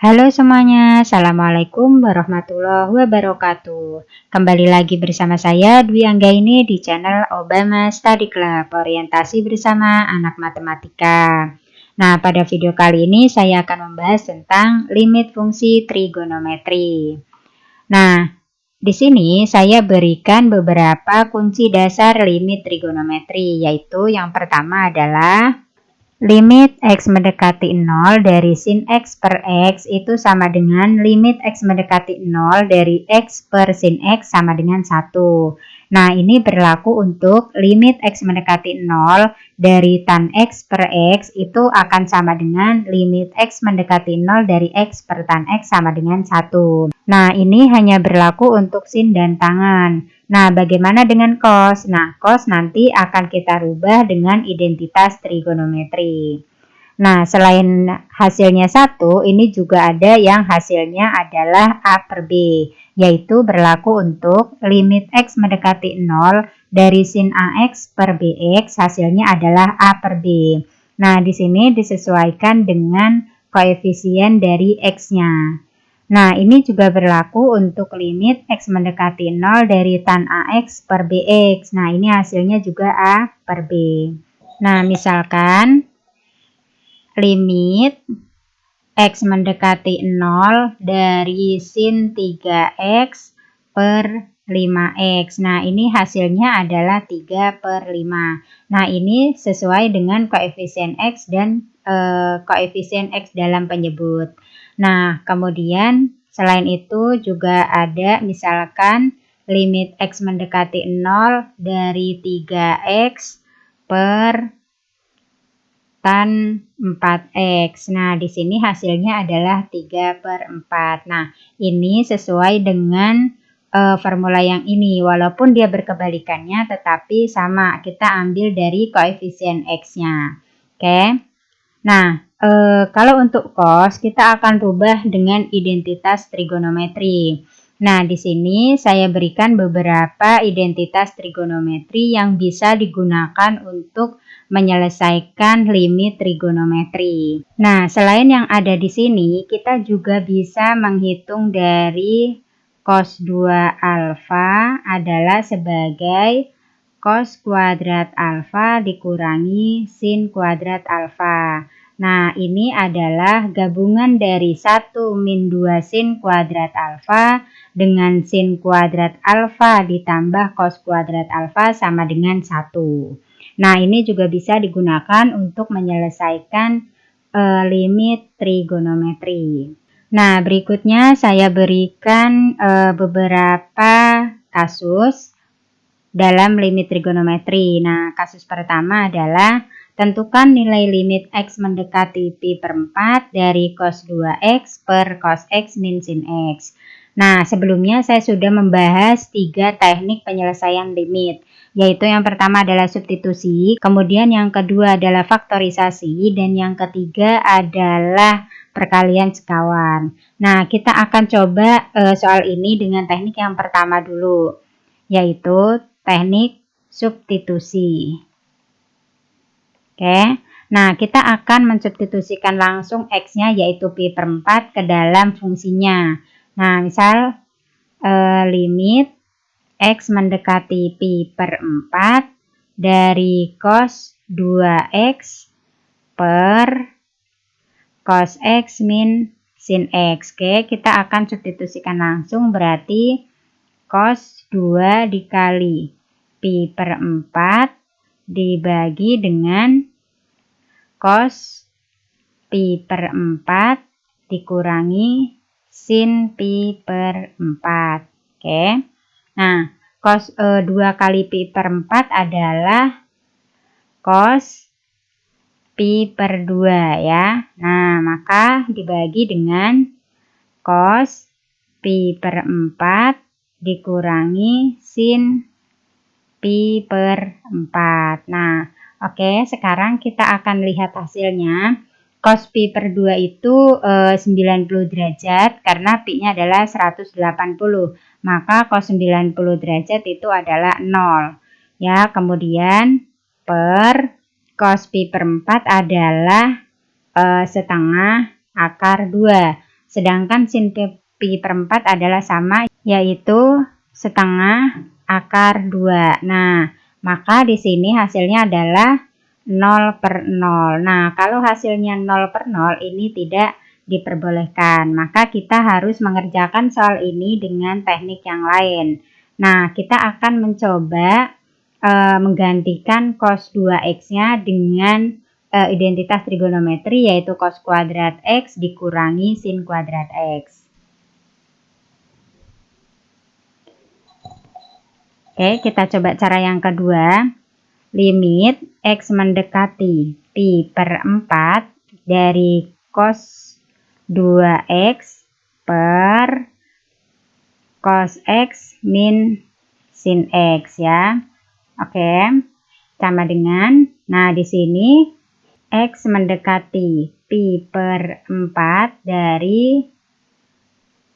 Halo semuanya, Assalamualaikum warahmatullahi wabarakatuh. Kembali lagi bersama saya Dwi Anggaini di channel Obama Study Club, orientasi bersama anak matematika. Nah, pada video kali ini saya akan membahas tentang limit fungsi trigonometri. Nah, di sini saya berikan beberapa kunci dasar limit trigonometri, yaitu yang pertama adalah limit X mendekati 0 dari sin X per X itu sama dengan limit X mendekati 0 dari X per sin X sama dengan 1. Nah, ini berlaku untuk limit X mendekati 0 dari tan X per X itu akan sama dengan limit X mendekati 0 dari X per tan X sama dengan 1. Nah, ini hanya berlaku untuk sin dan tangan. Nah, bagaimana dengan cos? Nah, cos nanti akan kita rubah dengan identitas trigonometri. Nah, selain hasilnya 1, ini juga ada yang hasilnya adalah A per B, yaitu berlaku untuk limit X mendekati 0 dari sin AX per BX, hasilnya adalah A per B. Nah, di sini disesuaikan dengan koefisien dari X-nya. Nah, ini juga berlaku untuk limit X mendekati 0 dari tan AX per BX. Nah, ini hasilnya juga A per B. Nah, misalkan limit X mendekati 0 dari sin 3X per 5X. Nah, ini hasilnya adalah 3 per 5. Nah, ini sesuai dengan koefisien X dan koefisien X dalam penyebut. Nah, kemudian selain itu juga ada misalkan limit X mendekati 0 dari 3X per tan 4X. Nah, di sini hasilnya adalah 3 per 4. Nah, ini sesuai dengan formula yang ini. Walaupun dia berkebalikannya, tetapi sama. Kita ambil dari koefisien X-nya. Oke. Nah, kalau untuk cos, kita akan rubah dengan identitas trigonometri. Nah, di sini saya berikan beberapa identitas trigonometri yang bisa digunakan untuk menyelesaikan limit trigonometri. Nah, selain yang ada di sini, kita juga bisa menghitung dari cos 2 alfa adalah sebagai cos kuadrat alfa dikurangi sin kuadrat alfa. Nah, ini adalah gabungan dari 1 min 2 sin kuadrat alfa dengan sin kuadrat alfa ditambah cos kuadrat alfa sama dengan 1. Nah, ini juga bisa digunakan untuk menyelesaikan limit trigonometri. Nah, berikutnya saya berikan beberapa kasus dalam limit trigonometri. Nah, kasus pertama adalah tentukan nilai limit X mendekati pi per 4 dari cos 2X per cos X min sin X. Nah, sebelumnya saya sudah membahas 3 teknik penyelesaian limit, yaitu yang pertama adalah substitusi, kemudian yang kedua adalah faktorisasi, dan yang ketiga adalah perkalian sekawan. Nah, kita akan coba soal ini dengan teknik yang pertama dulu, yaitu teknik substitusi. Oke, nah kita akan mensubstitusikan langsung X-nya yaitu pi per 4 ke dalam fungsinya. Nah, misal limit X mendekati pi per 4 dari cos 2X per cos X min sin X. Oke, kita akan substitusikan langsung, berarti cos 2 dikali pi per 4 dibagi dengan cos pi per 4 dikurangi sin pi per 4. Oke. Nah, cos 2 kali pi per 4 adalah cos pi per 2 ya. Nah, maka dibagi dengan cos pi per 4 dikurangi sin pi per 4. Nah, oke, sekarang kita akan lihat hasilnya. Cos pi per 2 itu 90 derajat karena pi-nya adalah 180. Maka cos 90 derajat itu adalah 0. Ya, kemudian per cos pi per 4 adalah setengah akar 2. sedangkan sin pi per 4 adalah sama, yaitu setengah akar 2. Nah, maka di sini hasilnya adalah 0/0. Nah, kalau hasilnya 0/0 ini tidak diperbolehkan, maka kita harus mengerjakan soal ini dengan teknik yang lain. Nah, kita akan mencoba menggantikan cos 2x-nya dengan identitas trigonometri, yaitu cos kuadrat x dikurangi sin kuadrat x. Oke, kita coba cara yang kedua. Limit x mendekati pi per 4 dari cos 2x per cos x min sin x ya. Oke, sama dengan, nah di sini x mendekati pi per 4 dari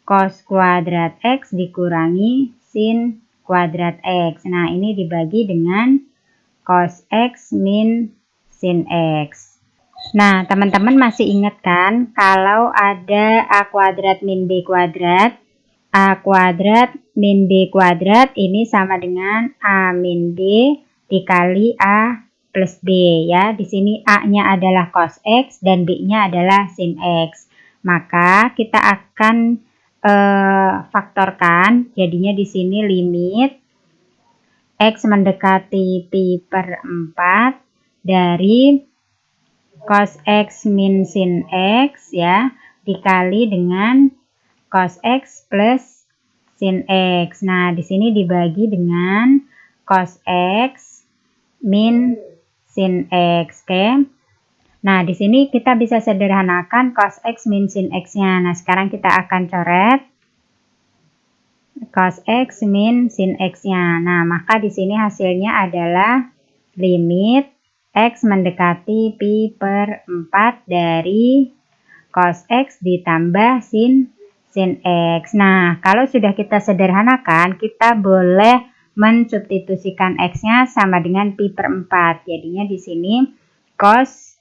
cos kuadrat x dikurangi sin kuadrat x. Nah, ini dibagi dengan cos x min sin x. Nah, teman-teman masih ingat kan kalau ada a kuadrat min b kuadrat? A kuadrat min b kuadrat ini sama dengan a min b dikali a plus b ya. Di sini a-nya adalah cos x dan b-nya adalah sin x. Maka kita akan faktorkan, jadinya di sini limit x mendekati pi per 4 dari cos x min sin x ya dikali dengan cos x plus sin x. Nah, di sini dibagi dengan cos x min sin x. Oke. Nah, di sini kita bisa sederhanakan cos x min sin x-nya. Nah, sekarang kita akan coret cos x min sin x-nya. Nah, maka di sini hasilnya adalah limit x mendekati pi per 4 dari cos x ditambah sin x. Nah, kalau sudah kita sederhanakan, kita boleh mensubstitusikan x-nya sama dengan pi per 4. Jadinya di sini cos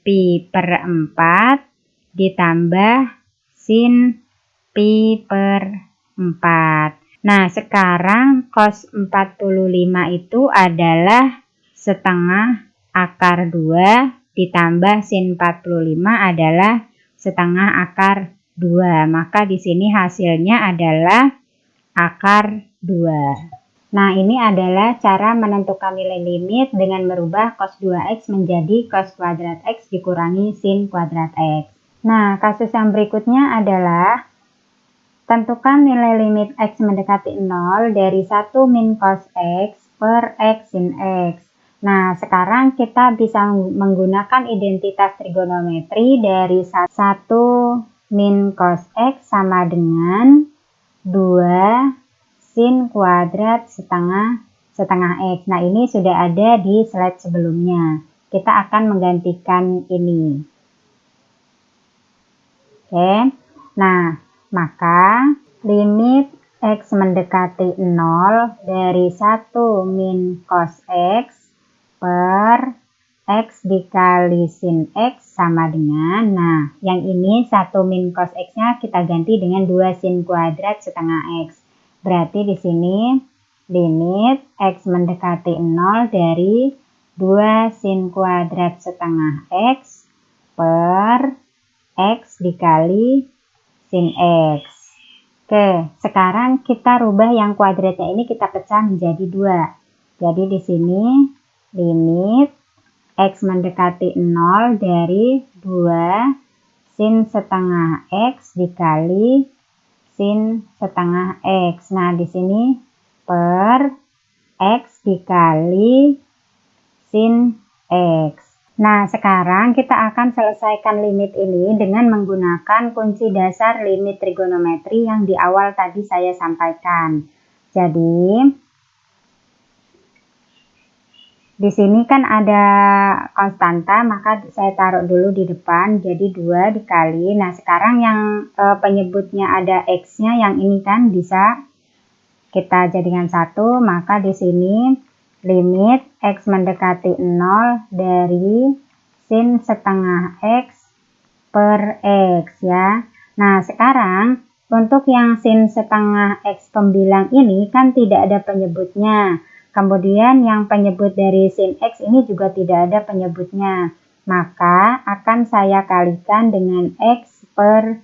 pi per 4 ditambah sin pi per 4. Nah, sekarang cos 45 itu adalah setengah akar 2 ditambah sin 45 adalah setengah akar 2. Maka di sini hasilnya adalah akar 2. Nah, ini adalah cara menentukan nilai limit dengan merubah cos 2x menjadi cos kuadrat x dikurangi sin kuadrat x. Nah, kasus yang berikutnya adalah tentukan nilai limit x mendekati 0 dari 1 min cos x per x sin x. Nah, sekarang kita bisa menggunakan identitas trigonometri dari 1 min cos x sama dengan 2 sin kuadrat setengah x. Nah, ini sudah ada di slide sebelumnya. Kita akan menggantikan ini. Oke. Nah, maka limit x mendekati 0 dari 1 min cos x per x dikali sin x sama dengan, nah yang ini 1 min cos x-nya kita ganti dengan 2 sin kuadrat setengah x. Berarti di sini limit x mendekati 0 dari 2 sin kuadrat setengah x per x dikali sin x. Oke, sekarang kita rubah yang kuadratnya ini kita pecah menjadi 2. Jadi di sini limit x mendekati 0 dari 2 sin setengah x dikali sin setengah x. Nah, di sini per x dikali sin x. Nah, sekarang kita akan selesaikan limit ini dengan menggunakan kunci dasar limit trigonometri yang di awal tadi saya sampaikan. Jadi, di sini kan ada konstanta, maka saya taruh dulu di depan, jadi 2 dikali. Nah, sekarang yang penyebutnya ada x-nya, yang ini kan bisa kita jadikan 1, maka di sini limit x mendekati 0 dari sin setengah x per x ya. Nah, sekarang untuk yang sin setengah X pembilang ini kan tidak ada penyebutnya. Kemudian yang penyebut dari sin X ini juga tidak ada penyebutnya. Maka akan saya kalikan dengan X per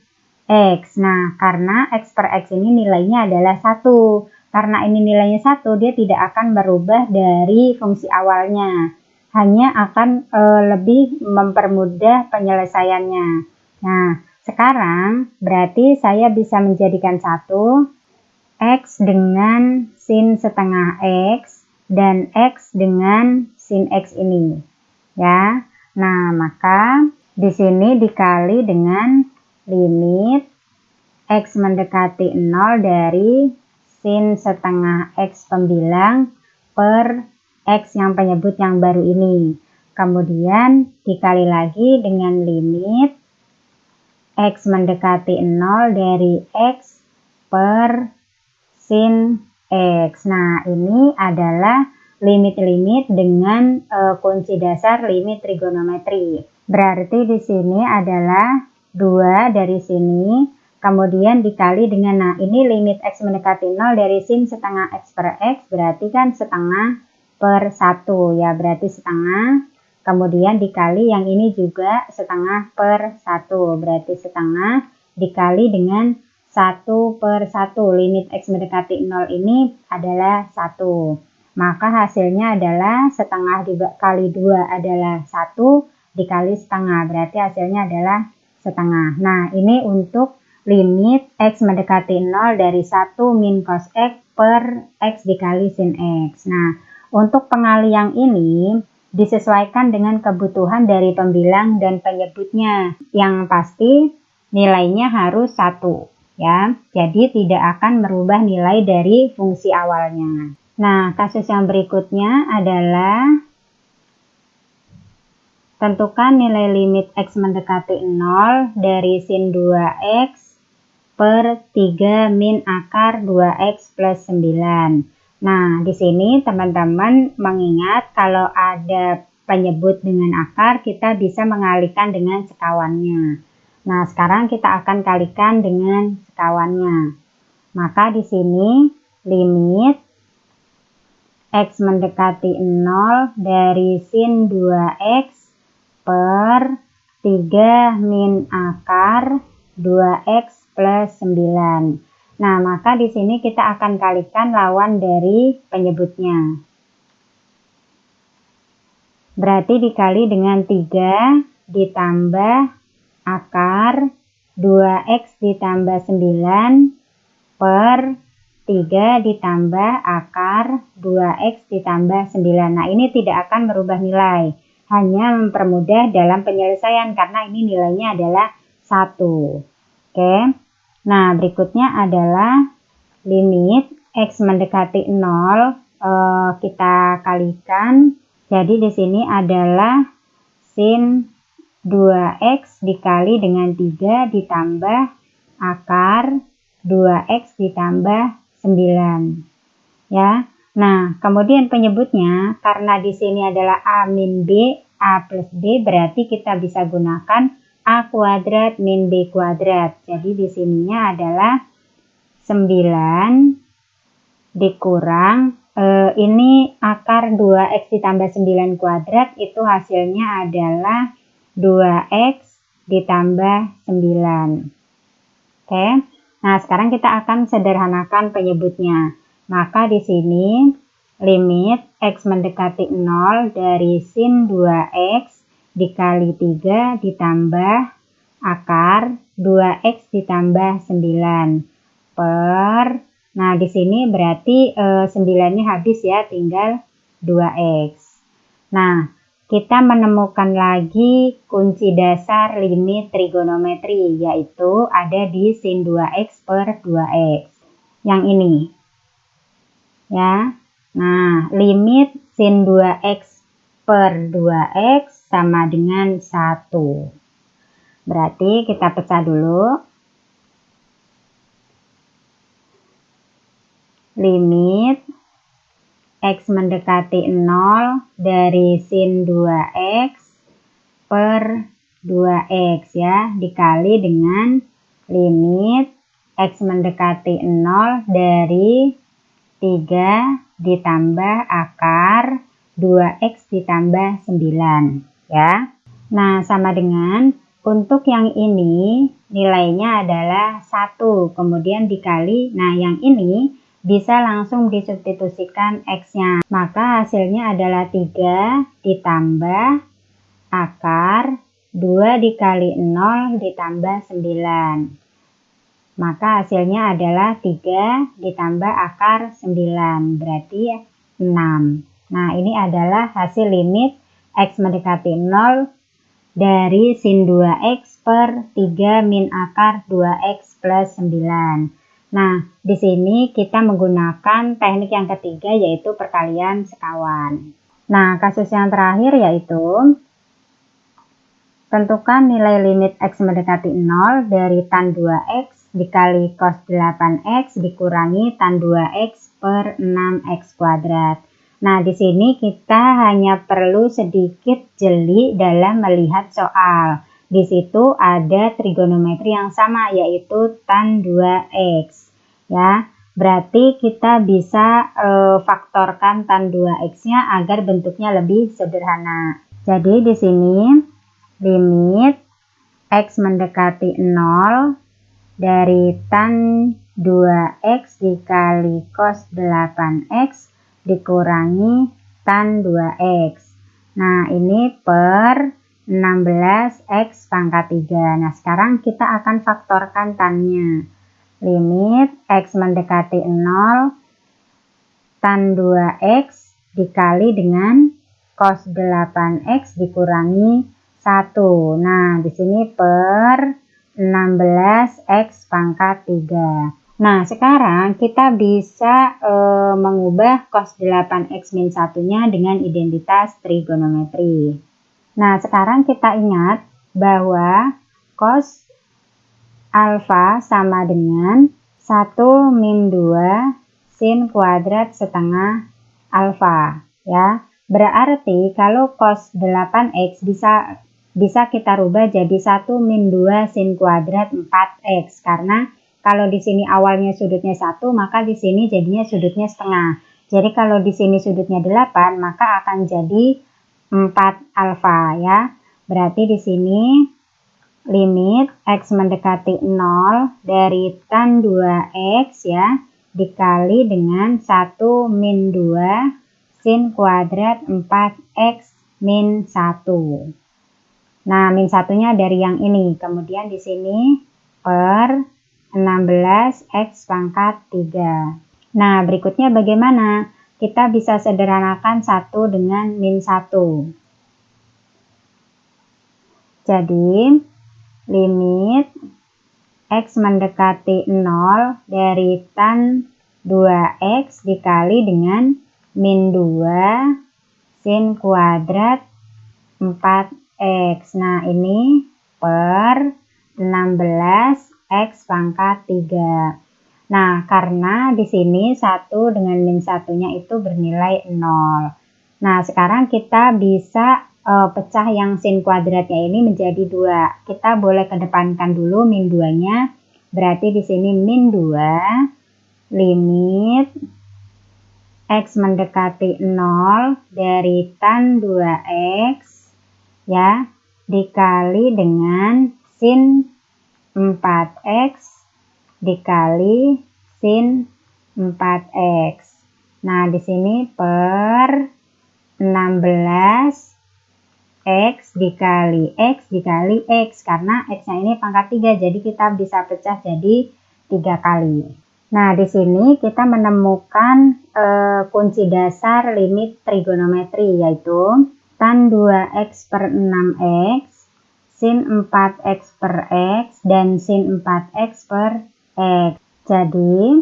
X. Nah, karena X per X ini nilainya adalah 1. Karena ini nilainya 1, dia tidak akan berubah dari fungsi awalnya. Hanya akan lebih mempermudah penyelesaiannya. Nah, sekarang berarti saya bisa menjadikan 1 X dengan sin setengah X dan X dengan sin X ini. Ya. Nah, maka di sini dikali dengan limit X mendekati 0 dari sin setengah X pembilang per X yang penyebut yang baru ini. Kemudian dikali lagi dengan limit X mendekati 0 dari X per sin X. Nah, ini adalah limit-limit dengan kunci dasar limit trigonometri. Berarti di sini adalah 2 dari sini, kemudian dikali dengan, nah ini limit X mendekati 0 dari sin setengah X per X, berarti kan setengah per 1 ya, berarti setengah. Kemudian dikali yang ini juga setengah per 1, berarti setengah dikali dengan 1 per 1. Limit X mendekati 0 ini adalah 1. Maka hasilnya adalah setengah dikali 2 adalah 1 dikali setengah. Berarti hasilnya adalah setengah. Nah, ini untuk limit X mendekati 0 dari 1 min cos X per X dikali sin X. Nah, untuk pengalian ini disesuaikan dengan kebutuhan dari pembilang dan penyebutnya. Yang pasti nilainya harus 1 ya. Jadi tidak akan merubah nilai dari fungsi awalnya. Nah, kasus yang berikutnya adalah tentukan nilai limit X mendekati 0 dari sin 2X per 3 min akar 2X plus 9. Nah, di sini teman-teman mengingat kalau ada penyebut dengan akar, kita bisa mengalihkan dengan sekawannya. Nah, sekarang kita akan kalikan dengan sekawannya. Maka di sini limit X mendekati 0 dari sin 2X per 3 min akar 2X plus 9. Nah, maka di sini kita akan kalikan lawan dari penyebutnya. Berarti dikali dengan 3 ditambah akar 2X ditambah 9 per 3 ditambah akar 2X ditambah 9. Nah, ini tidak akan merubah nilai. Hanya mempermudah dalam penyelesaian karena ini nilainya adalah 1. Oke. Nah, berikutnya adalah limit X mendekati 0 kita kalikan. Jadi di sini adalah sin 2X dikali dengan 3 ditambah akar 2X ditambah 9. Ya. Nah, kemudian penyebutnya karena di sini adalah A min B, A plus B, berarti kita bisa gunakan A kuadrat min B kuadrat. Jadi di sininya adalah 9 dikurang ini akar 2X ditambah 9 kuadrat, itu hasilnya adalah 2X ditambah 9. Oke. Nah, sekarang kita akan sederhanakan penyebutnya. Maka di sini limit X mendekati 0 dari sin 2X dikali 3 ditambah akar 2X ditambah 9 per, nah di sini berarti 9-nya habis ya, tinggal 2X. Nah, kita menemukan lagi kunci dasar limit trigonometri, yaitu ada di sin 2X per 2X. Yang ini. Ya. Nah, limit sin 2X per 2X sama dengan 1. Berarti kita pecah dulu. Limit X mendekati 0 dari sin 2X per 2X ya, dikali dengan limit X mendekati 0 dari 3 ditambah akar 2X ditambah 9 ya. Nah, sama dengan untuk yang ini nilainya adalah 1, kemudian dikali, nah yang ini bisa langsung disubstitusikan X-nya. Maka hasilnya adalah 3 ditambah akar 2 dikali 0 ditambah 9. Maka hasilnya adalah 3 ditambah akar 9, berarti 6. Nah, ini adalah hasil limit X mendekati 0 dari sin 2X per 3 min akar 2X plus 9. Nah, di sini kita menggunakan teknik yang ketiga, yaitu perkalian sekawan. Nah, kasus yang terakhir yaitu tentukan nilai limit X mendekati 0 dari tan 2X dikali cos 8X dikurangi tan 2X per 6X kuadrat. Nah, di sini kita hanya perlu sedikit jeli dalam melihat soal. Di situ ada trigonometri yang sama, yaitu tan 2X. Ya, berarti kita bisa faktorkan tan 2X-nya agar bentuknya lebih sederhana. Jadi di sini limit X mendekati 0 dari tan 2X dikali cos 8X dikurangi tan 2X. Nah, ini per 16X pangkat 3. Nah, sekarang kita akan faktorkan tannya. Limit X mendekati 0 tan 2X dikali dengan cos 8X dikurangi 1. Nah, di sini per 16X pangkat 3. Nah, sekarang kita bisa mengubah cos 8X min 1-nya dengan identitas trigonometri. Nah, sekarang kita ingat bahwa cos alfa sama dengan 1 min 2 sin kuadrat setengah alfa. Ya, berarti kalau cos 8X bisa kita rubah jadi 1 min 2 sin kuadrat 4X, karena kalau di sini awalnya sudutnya 1, maka di sini jadinya sudutnya setengah. Jadi kalau di sini sudutnya 8, maka akan jadi 4 alfa ya. Berarti di sini limit X mendekati 0 dari tan 2X ya dikali dengan 1 min 2 sin kuadrat 4X min 1. Nah, min 1-nya dari yang ini. Kemudian di sini per 16X pangkat 3. Nah, berikutnya bagaimana? Kita bisa sederhanakan 1 dengan min 1. Jadi, limit X mendekati 0 dari tan 2X dikali dengan min 2 sin kuadrat 4X. Nah, ini per 16X pangkat 3. Nah, karena di sini 1 dengan min 1-nya itu bernilai 0. Nah, sekarang kita bisa pecah yang sin kuadratnya ini menjadi 2. Kita boleh kedepankan dulu min 2-nya. Berarti di sini min 2 limit X mendekati 0 dari tan 2X ya dikali dengan sin 4X dikali sin 4X. Nah, di sini per 16X dikali X karena X-nya ini pangkat 3, jadi kita bisa pecah jadi 3 kali. Nah, di sini kita menemukan kunci dasar limit trigonometri, yaitu tan 2X per 6X, sin 4X per X, dan sin 4X per X. Jadi,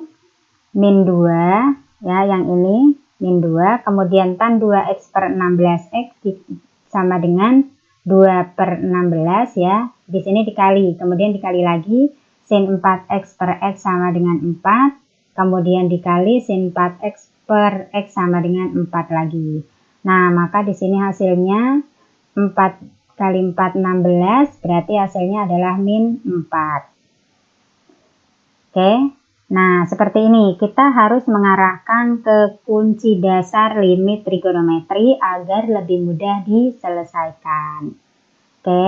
min 2, ya yang ini, min 2, kemudian tan 2X per 16X sama dengan 2 per 16 ya, di sini dikali, kemudian dikali lagi, sin 4X per X sama dengan 4, kemudian dikali sin 4X per X sama dengan 4 lagi. Nah, maka di sini hasilnya 4 kali 4 16, berarti hasilnya adalah min 4. Oke. Nah, seperti ini. Kita harus mengarahkan ke kunci dasar limit trigonometri agar lebih mudah diselesaikan. Oke.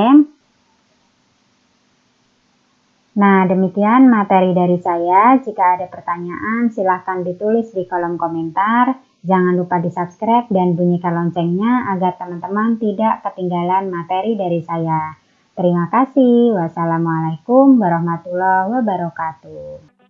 Nah, demikian materi dari saya. Jika ada pertanyaan, silahkan ditulis di kolom komentar. Jangan lupa di-subscribe dan bunyikan loncengnya agar teman-teman tidak ketinggalan materi dari saya. Terima kasih. Wassalamualaikum warahmatullahi wabarakatuh.